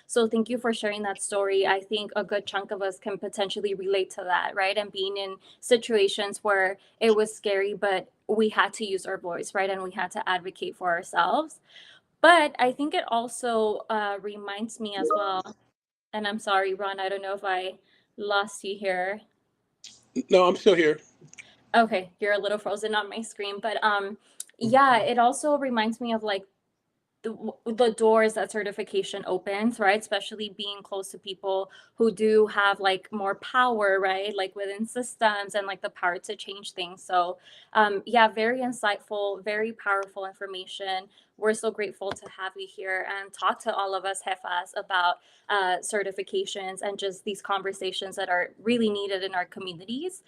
So thank you for sharing that story. I think a good chunk of us can potentially relate to that, right? And being in situations where it was scary, but we had to use our voice, right? And we had to advocate for ourselves. But I think it also reminds me as well, and I'm sorry, Ron, I don't know if I lost you here. No, I'm still here. Okay, you're a little frozen on my screen, but yeah, it also reminds me of like the doors that certification opens, right? Especially being close to people who do have like more power, right? Like within systems and like the power to change things. So, yeah, very insightful, very powerful information. We're so grateful to have you here and talk to all of us Jefas about certifications and just these conversations that are really needed in our communities.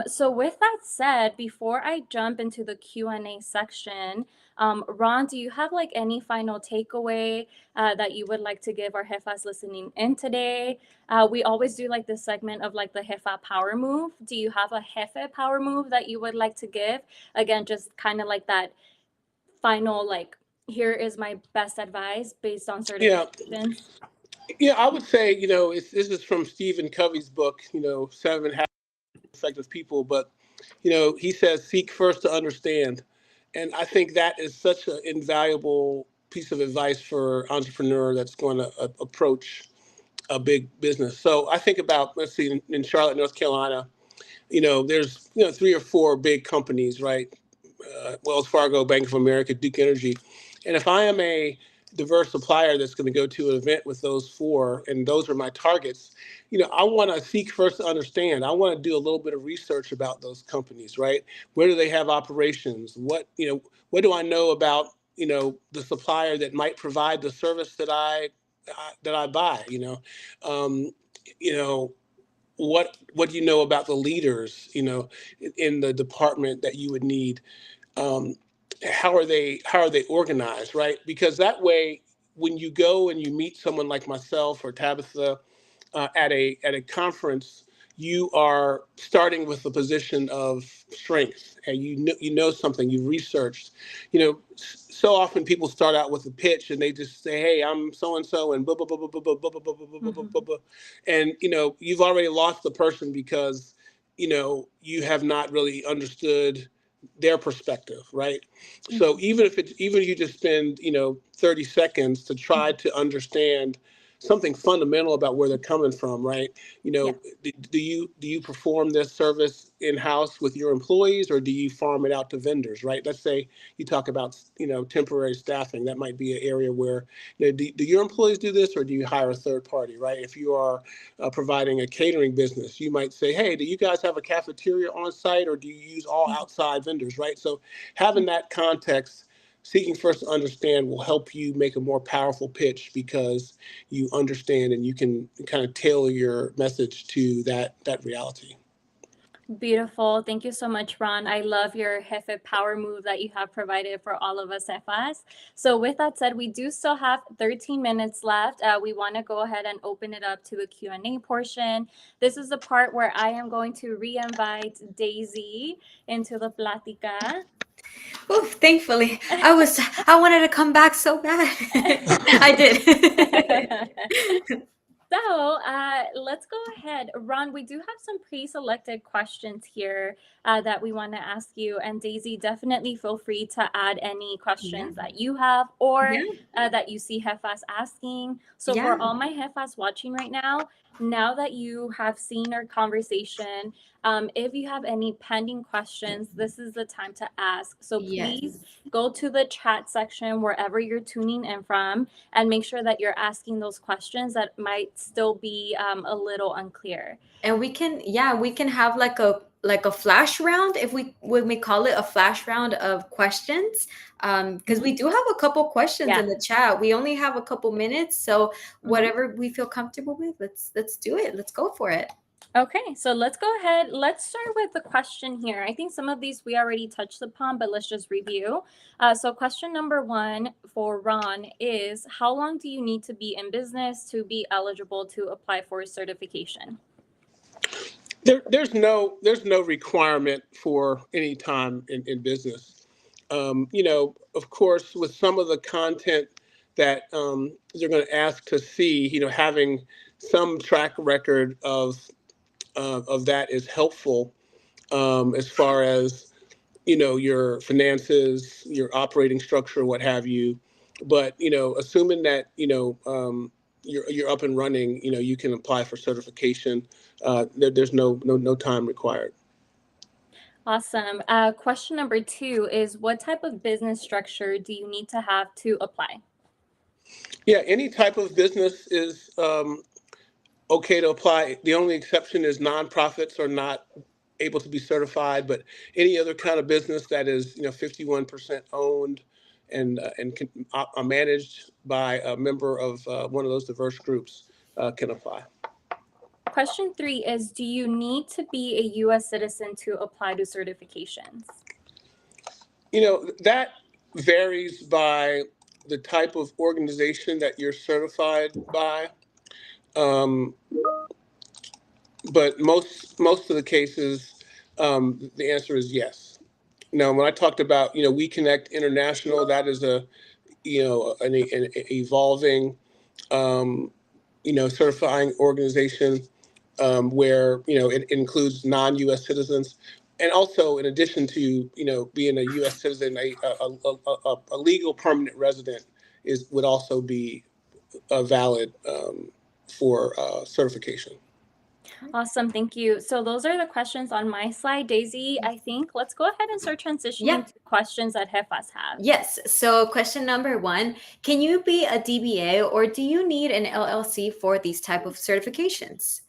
So, with that said, before I jump into the Q&A section, Ron, do you have like any final takeaway that you would like to give our Jefas listening in today? We always do like this segment of like the Jefa power move. Do you have a Jefe power move that you would like to give? Again, just kind of like that final, like, here is my best advice based on Yeah, certifications. yeah, I would say, this is from Stephen Covey's book, 7 Habits of Effective People, but, he says, seek first to understand. And I think that is such an invaluable piece of advice for an entrepreneur that's going to approach a big business. So I think about, let's see, in Charlotte, North Carolina, there's, 3 or 4 big companies, right? Wells Fargo, Bank of America, Duke Energy. And if I am a diverse supplier that's going to go to an event with those 4, and those are my targets, I want to seek first to understand. I want to do a little bit of research about those companies, right? Where do they have operations? What do I know about, the supplier that might provide the service that I buy, um, you know, what do you know about the leaders, in the department that you would need? um, how are they organized, right? Because that way, when you go and you meet someone like myself or Tabitha at a conference, you are starting with a position of strength, and you know something you've researched. So often people start out with a pitch and they just say, "Hey, I'm so and so," and blah blah blah blah blah blah blah blah blah blah blah blah blah Mhm. blah. And you've already lost the person because you have not really understood their perspective, right? So Mhm. even if you just spend 30 seconds to try Mhm. to understand something fundamental about where they're coming from, right? Yeah. Do you perform this service in house with your employees, or do you farm it out to vendors, right? Let's say you talk about temporary staffing. That might be an area where do your employees do this, or do you hire a third party, right? If you are providing a catering business, you might say, hey, do you guys have a cafeteria on site, or do you use all Mhm. outside vendors, right? So having that context, seeking first to understand, will help you make a more powerful pitch, because you understand and you can kind of tailor your message to that reality. Beautiful. Thank you so much, Ron. I love your Jefe power move that you have provided for all of us Jefas. So, with that said, we do still have 13 minutes left. We want to go ahead and open it up to the Q&A portion. This is the part where I am going to re-invite Daisy into the plática. Oof, thankfully. I wanted to come back so bad. I did. So let's go ahead. Ron, we do have some pre selected questions here that we want to ask you. And Daisy, definitely feel free to add any Yeah. questions that you have or Yeah. that you see Jefas asking. So, Yeah. for all my Jefas watching right now that you have seen our conversation, if you have any pending questions, this is the time to ask. So, Yes. please go to the chat section wherever you're tuning in from and make sure that you're asking those questions that might still be a little unclear. And we can have like a flash round, if we when we call it a flash round of questions, because we Mhm. do have a couple questions Yeah. in the chat. We only have a couple minutes, so Mhm. whatever we feel comfortable with, let's do it. Let's go for it. Okay, so let's go ahead. Let's start with the question here. I think some of these we already touched upon, but let's just review. So, question number 1 for Ron is, how long do you need to be in business to be eligible to apply for a certification? There's no requirement for any time in business. Of course, with some of the content that they're going to ask to see, having some track record of that is helpful, as far as your finances, your operating structure, what have you. But assuming that you're up and running, you can apply for certification. There's no time required. Awesome. Question number 2 is what type of business structure do you need to have to apply? Yeah, any type of business is okay to apply. The only exception is nonprofits are not able to be certified, but any other kind of business that is 51% owned and managed by a member of one of those diverse groups can apply. Question 3 is do you need to be a US citizen to apply to certifications? That varies by the type of organization that you're certified by. Um, but most of the cases, the answer is yes. Now, when I talked about We Connect International, that is an evolving certifying organization where it includes non-U.S. citizens, and also in addition to being a U.S. citizen, a legal permanent resident would also be valid for certification. Awesome, thank you. So those are the questions on my slide. Daisy, I think let's go ahead and start transitioning to questions that Jefas have. Yes. So question number 1, can you be a DBA or do you need an LLC for these type of certifications?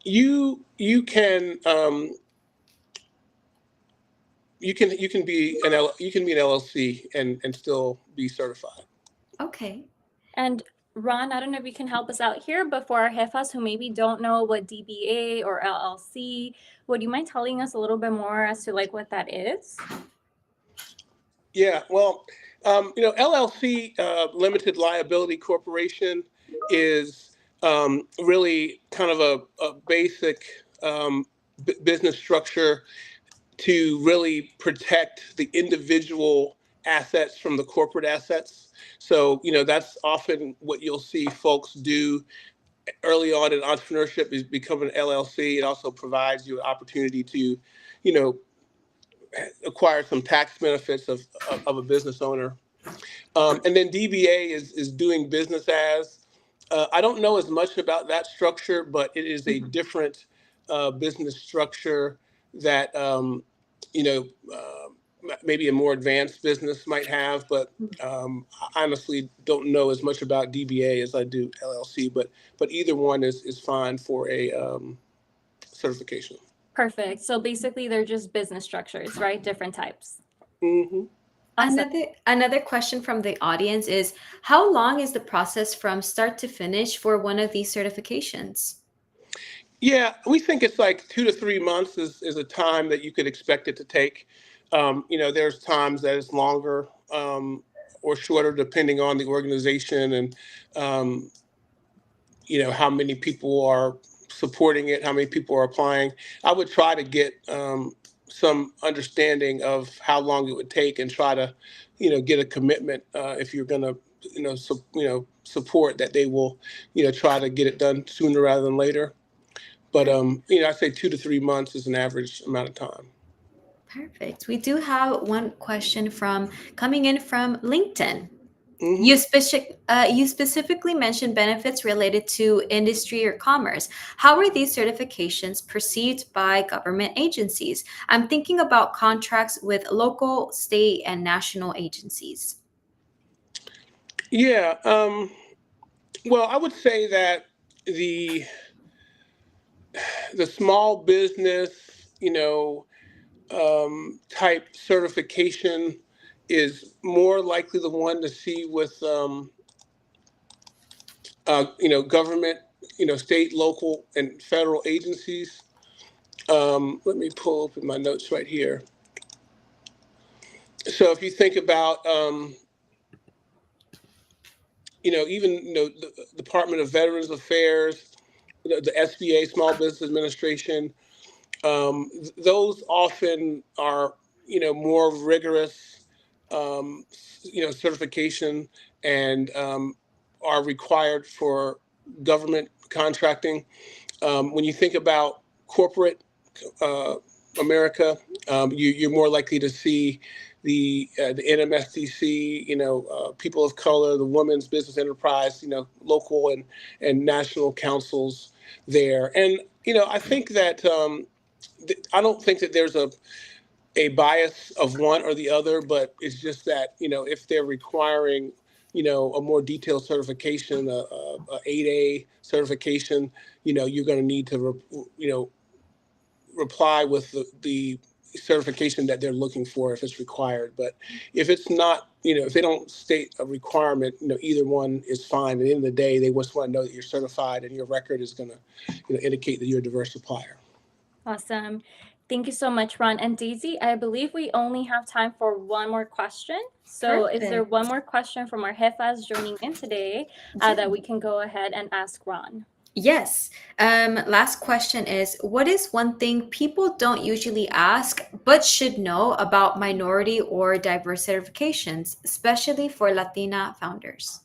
You can you can be an LLC and still be certified. Okay. And Ron, I don't know if you can help us out here, but for our jefas who maybe don't know what DBA or LLC, would you mind telling us a little bit more as to like what that is? Yeah, well, LLC, limited liability corporation, is really kind of a basic business structure to really protect the individual assets from the corporate assets. So, that's often what you'll see folks do early on in entrepreneurship is become an LLC. It also provides you an opportunity to, you know, acquire some tax benefits of a business owner. And then DBA is doing business as. I don't know as much about that structure, but it is a different business structure that you know maybe a more advanced business might have. But I honestly don't know as much about DBA as I do LLC. But either one is fine for a certification. Perfect. So basically they're just business structures, right? Different types. Mm-hmm. Awesome. Another question from the audience is how long is the process from start to finish for one of these certifications? Yeah, we think it's like 2 to 3 months is a time that you could expect it to take. There's times that it's longer or shorter depending on the organization and um, how many people are supporting it, how many people are applying. I would try to get some understanding of how long it would take and try to, get a commitment if you're going to, support that they will, try to get it done sooner rather than later. But I say 2 to 3 months is an average amount of time. Perfect. We do have one question coming in from LinkedIn. Mm-hmm. You specifically mentioned benefits related to industry or commerce. How are these certifications perceived by government agencies? I'm thinking about contracts with local, state, and national agencies. Yeah. Well, I would say that the small business, type certification is more likely the one to see with, government, state, local, and federal agencies. Let me pull up in my notes right here. So if you think about, even the Department of Veterans Affairs, the SBA, Small Business Administration, those often are more rigorous certification and are required for government contracting. When you think about corporate America. You're more likely to see the NMSDC, people of color, the Women's Business Enterprise, local and national councils there. And I think that I don't think that there's a bias of one or the other, but it's just that if they're requiring a more detailed certification, a 8A certification, you're going to need to reply with the certification that they're looking for if it's required. But if it's not, if they don't state a requirement, either one is fine. At the end of the day, they just want to know that you're certified and your record is going to indicate that you're a diverse supplier. Awesome. Thank you so much, Ron. And Daisy, I believe we only have time for one more question. So is there Perfect. one more question from our jefas joining in today Yeah. that we can go ahead and ask Ron? Yes. Last question is, what is one thing people don't usually ask but should know about minority or diverse certifications, especially for Latina founders?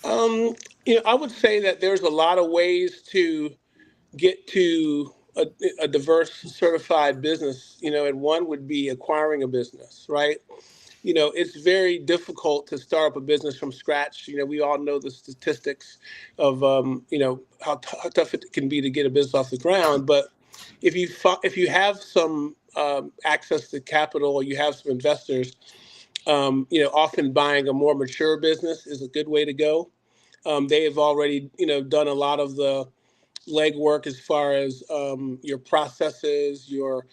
I would say that there's a lot of ways to get to a diverse certified business, and one would be acquiring a business, right? It's very difficult to start up a business from scratch. We all know the statistics of, how tough it can be to get a business off the ground. But if you have some access to capital or you have some investors, often buying a more mature business is a good way to go. They have already, done a lot of the legwork as far as your processes, your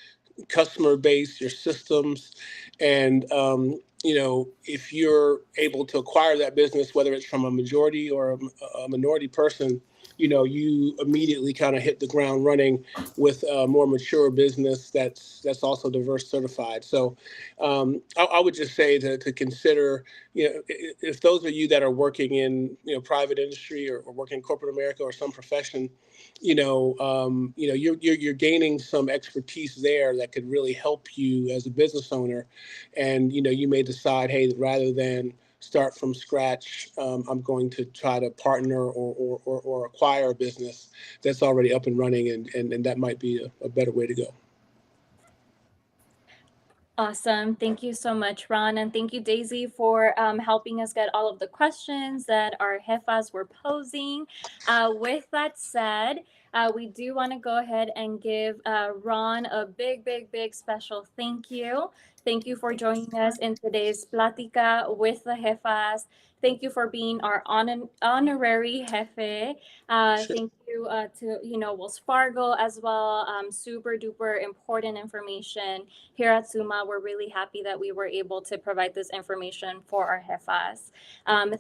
customer base, your systems, and if you're able to acquire that business, whether it's from a majority or a minority person, you immediately kind of hit the ground running with a more mature business that's also diverse certified. So I would just say to consider, if those of you that are working in private industry or working in corporate America or some profession, you're gaining some expertise there that could really help you as a business owner, and you may decide, hey, rather than start from scratch, I'm going to try to partner or acquire a business that's already up and running, and that might be a better way to go. Awesome. Thank you so much, Ron. And thank you, Daisy, for helping us get all of the questions that our jefas were posing. With that said, we do want to go ahead and give Ron a big, big, big special thank you. Thank you for joining us in today's Plática with the jefas. Thank you for being our honorary jefe. Sure. Thank you to Wells Fargo as well. Super duper important information here at SUMA. We're really happy that we were able to provide this information for our jefas.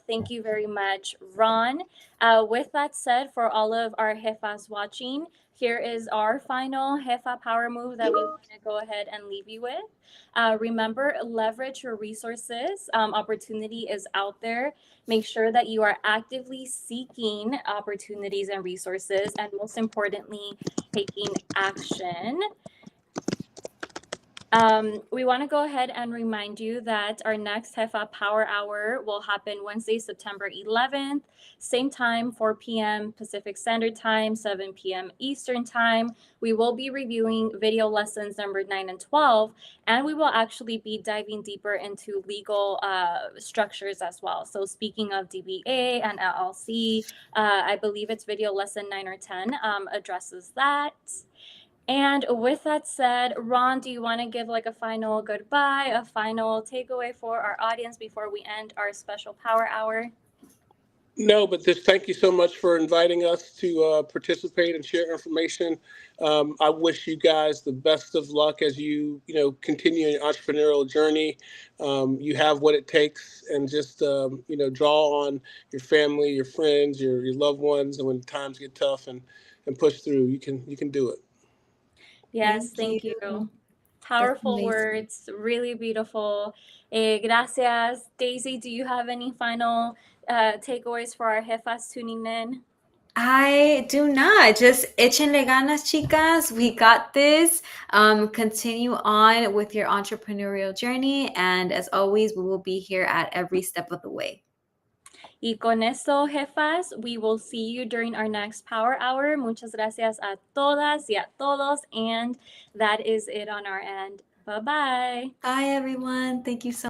Thank you very much, Ron. With that said, for all of our jefas watching, here is our final jefa power move that we want to go ahead and leave you with. Remember, leverage your resources. Opportunity is out there. Make sure that you are actively seeking opportunities and resources, and most importantly, taking action. We want to go ahead and remind you that our next Jefa Power Hour will happen Wednesday, September 11th, same time, 4 p.m. Pacific Standard Time, 7 p.m. Eastern Time. We will be reviewing video lessons number 9 and 12, and we will actually be diving deeper into legal structures as well. So speaking of DBA and LLC, I believe it's video lesson 9 or 10 addresses that. And with that said, Ron, do you want to give like a final goodbye, a final takeaway for our audience before we end our special power hour? No, but just thank you so much for inviting us to participate and share information. I wish you guys the best of luck as you continue your entrepreneurial journey. You have what it takes, and just draw on your family, your friends, your loved ones, and when times get tough, and push through. You can do it. Yes, thank you. That's Powerful amazing. words, really beautiful. Gracias. Daisy, do you have any final takeaways for our jefas tuning in? I do not. Just échenle ganas, chicas. We got this. Continue on with your entrepreneurial journey. And as always, we will be here at every step of the way. Y con eso, jefas, we will see you during our next Power Hour. Muchas gracias a todas y a todos. And that is it on our end. Bye-bye. Bye, everyone. Thank you so